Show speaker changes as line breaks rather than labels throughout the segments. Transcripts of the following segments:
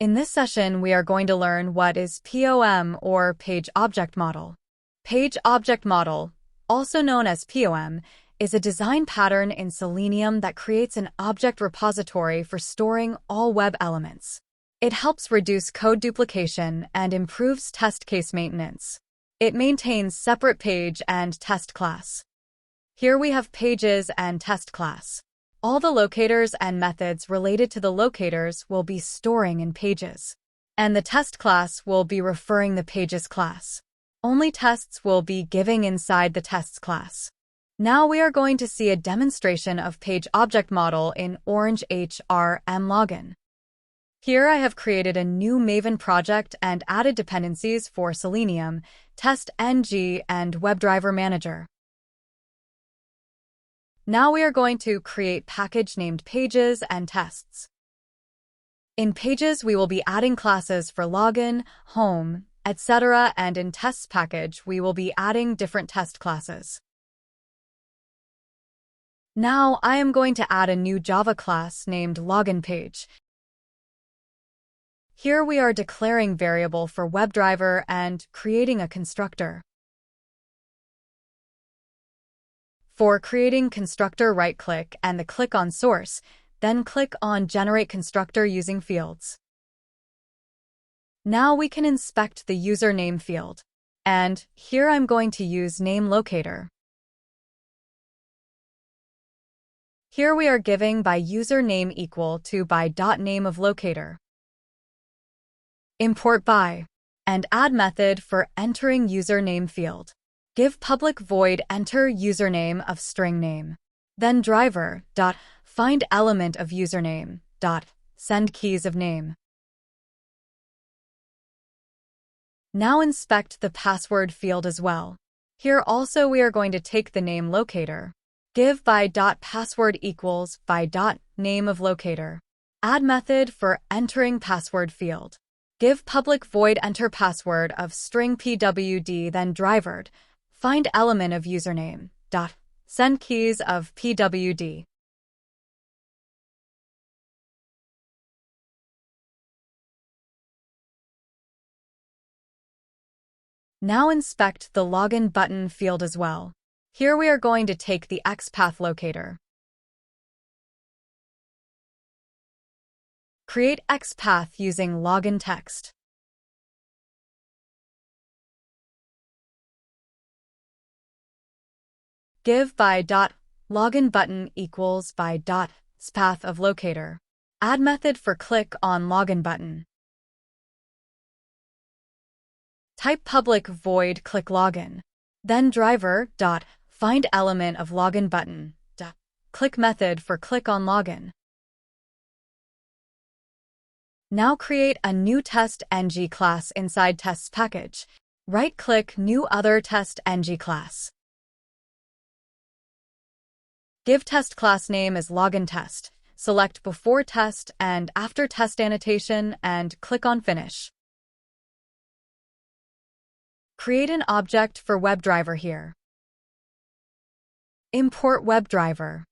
In this session, we are going to learn what is POM, or Page Object Model. Page Object Model, also known as POM, is a design pattern in Selenium that creates an object repository for storing all web elements. It helps reduce code duplication and improves test case maintenance. It maintains separate page and test class. Here we have pages and test class. All the locators and methods related to the locators will be storing in pages, and the test class will be referring the pages class. Only tests will be giving inside the tests class. Now we are going to see a demonstration of Page Object Model in Orange HRM Login. Here I have created a new Maven project and added dependencies for Selenium, TestNG, and WebDriver Manager. Now we are going to create package named Pages and Tests. In Pages, we will be adding classes for Login, Home, etc., and in Tests package, we will be adding different test classes. Now I am going to add a new Java class named LoginPage. Here we are declaring variable for WebDriver and creating a constructor. For creating constructor, right-click and click on source, then click on Generate Constructor using fields. Now we can inspect the username field, and here I'm going to use name locator. Here we are giving by username equal to by .name of locator. Import by and add method for entering username field. Give public void enter username of string name. Then driver dot find element of username dot send keys of name. Now inspect the password field as well. Here also we are going to take the name locator. Give by dot password equals by dot name of locator. Add method for entering password field. Give public void enter password of string pwd, then driver find element of username dot send keys of pwd. Now inspect the login button field as well. Here we are going to take the XPath locator. Create XPath using login text. Give by dot login button equals by dot path of locator. Add method for click on login button. Type public void click login. Then driver dot find element of login button dot click method for click on login. Now create a new TestNG class inside tests package. Right-click new other TestNG class. Give test class name as login test. Select before test and after test annotation and click on finish. Create an object for WebDriver here. Import WebDriver.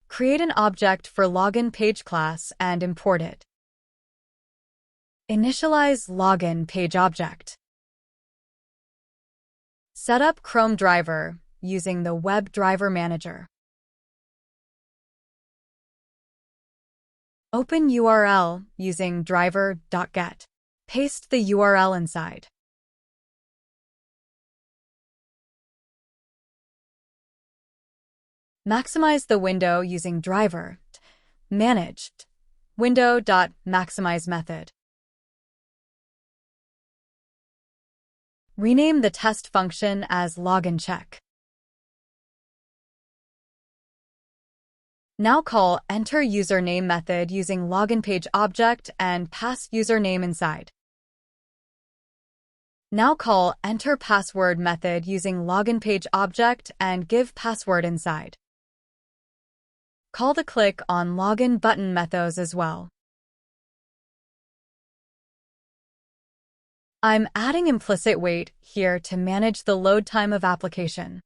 Create an object for login page class and import it. Initialize login page object. Set up Chrome driver using the WebDriver Manager. Open URL using driver.get. Paste the URL inside. Maximize the window using driver manage window.maximize method. Rename the test function as login check. Now call enter username method using login page object and pass username inside. Now call enter password method using login page object and give password inside. Call the click on login button methods as well. I'm adding implicit wait here to manage the load time of application.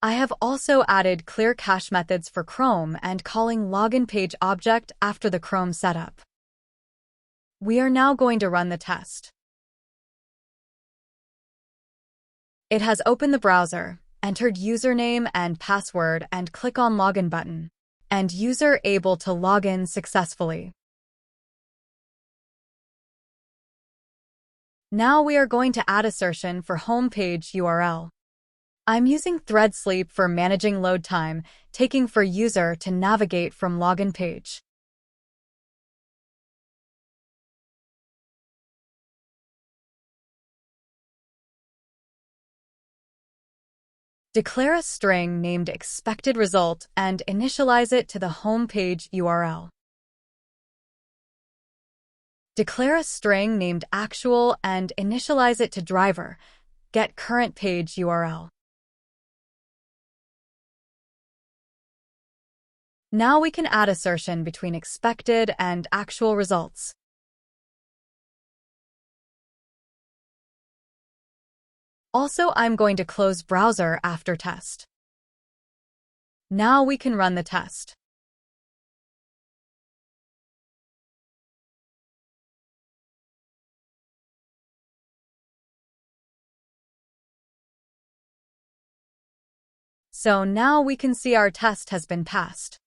I have also added clear cache methods for Chrome and calling login page object after the Chrome setup. We are now going to run the test. It has opened the browser, entered username and password, and click on Login button, and user able to log in successfully. Now we are going to add assertion for home page URL. I'm using thread sleep for managing load time, taking for user to navigate from login page. Declare a string named expected result and initialize it to the home page URL. Declare a string named actual and initialize it to driver, get current page URL. Now we can add assertion between expected and actual results. Also, I'm going to close browser after test. Now we can run the test. So now we can see our test has been passed.